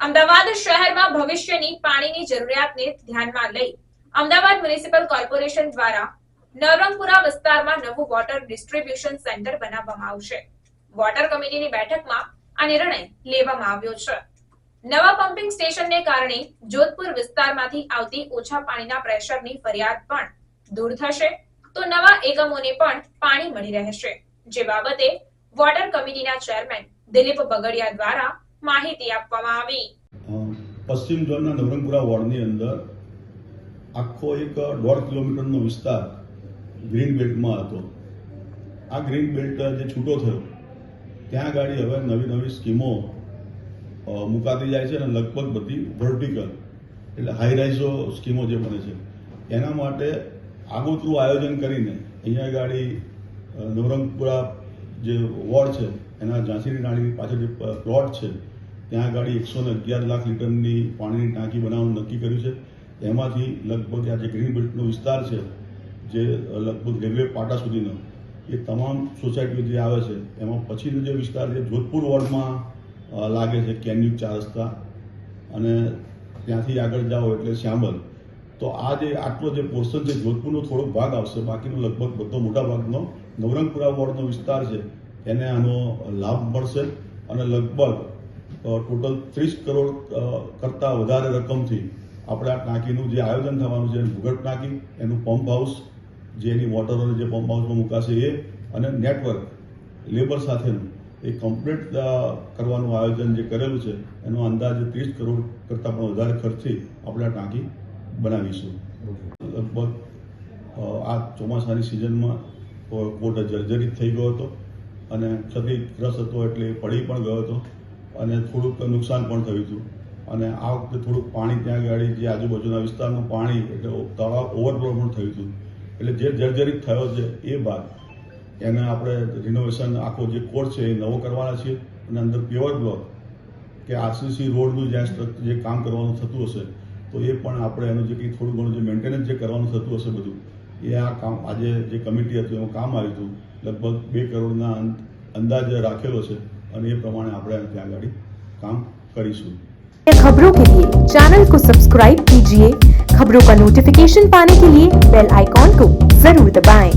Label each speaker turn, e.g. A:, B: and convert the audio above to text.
A: અમદાવાદ શહેરમાં ભવિષ્યની પાણીની જરૂરિયાતને ધ્યાનમાં લઈ અમદાવાદ મ્યુનિસિપલ કોર્પોરેશન દ્વારા નવરંગપુરા વિસ્તારમાં નવું વોટર ડિસ્ટ્રીબ્યુશન સેન્ટર બનાવવામાં આવશે। વોટર કમિટીની બેઠકમાં આ નિર્ણય લેવામાં આવ્યો છે। નવા પમ્પિંગ સ્ટેશનને કારણે જોધપુર વિસ્તારમાંથી આવતી ઓછા પાણીના પ્રેશરની ફરિયાદ પણ દૂર થશે તો નવા એકમોને પણ પાણી મળી રહેશે, જે બાબતે વોટર કમિટીના ચેરમેન દિલીપ બગડિયા દ્વારા માહિતી આપવામાં આવી।
B: પશ્ચિમ ઝોનના નવરંગપુરા વોર્ડની અંદર આખો એક 1.5 કિલોમીટરનો વિસ્તાર ગ્રીન બેલ્ટમાં હતો। આ ગ્રીન બેલ્ટ જે છૂટો થયો ત્યાં ગાડી હવે નવી સ્કીમો મુકાતી જાય છે અને લગભગ બધી વર્ટિકલ એટલે હાઈ રાઇઝો સ્કીમો જે બને છે એના માટે આગોતરું આયોજન કરીને અહીંયા ગાડી નવરંગપુરા જે વોર્ડ છે એના ઝાંસીની રાણીની પાછળ જે પ્લોટ છે ત્યાં ગાડી 111 લાખ લીટરની પાણીની ટાંકી બનાવવાનું નક્કી કર્યું છે। એમાંથી લગભગ આ જે ગ્રીન બેલ્ટનો વિસ્તાર છે જે લગભગ રેલવે પાટા સુધીનો એ તમામ સોસાયટીઓ જે આવે છે એમાં પછીનો જે વિસ્તાર છે જોધપુર વોર્ડમાં લાગે છે કેન્યુક 4 રસ્તા અને ત્યાંથી આગળ જાઓ એટલે શ્યામલ। તો આ જે આટલો જે પોર્શન છે જોધપુરનો થોડોક ભાગ આવશે, બાકીનો લગભગ બધો મોટા ભાગનો નવરંગપુરા વોર્ડનો વિસ્તાર છે એને આનો લાભ મળશે અને લગભગ ટોટલ 30 કરોડ કરતાં વધારે રકમથી આપણે આ ટાંકીનું જે આયોજન થવાનું છે ભૂગર્ભ ટાંકી, એનું પંપ હાઉસ જે એની વોટરોને જે પંપ હાઉસમાં મુકાશે એ અને નેટવર્ક લેબર સાથેનું એ કમ્પ્લીટ કરવાનું આયોજન જે કરેલું છે એનો અંદાજે 30 કરોડ કરતાં પણ વધારે ખર્ચથી આપણે આ ટાંકી બનાવીશું। લગભગ આ ચોમાસાની સિઝનમાં કોટ જર્જરિત થઈ ગયો હતો અને ક્ષતિગ્રસ્ત હતો એટલે પડી પણ ગયો હતો અને થોડુંક નુકસાન પણ થયું હતું અને આ વખતે થોડુંક પાણી ત્યાં ગાડી જે આજુબાજુના વિસ્તારનું પાણી એટલે તળાવ ઓવરફ્લો પણ થયું હતું એટલે જે જર્જરિત થયો છે એ બાદ એને આપણે રિનોવેશન આખો જે કોર્ટ છે એ નવો કરવાના છીએ અને અંદર પ્યોર બ્લોક કે આરસીસી રોડનું જ્યાં જે કામ કરવાનું થતું હશે તો એ પણ આપણે એનું જે કંઈ થોડું ઘણું જે મેન્ટેનન્સ જે કરવાનું થતું હશે બધું એ આ કામ આજે જે કમિટી હતું એમાં કામ આવ્યું હતું। લગભગ 2 કરોડના અંદાજ રાખેલો છે અને એ પ્રમાણે આપણે ત્યાં ગાડી काम करीશું।
C: खबरों के लिए चैनल को सब्सक्राइब कीजिए। खबरों का नोटिफिकेशन पाने के लिए बेल आइकॉन को जरूर दबाएं।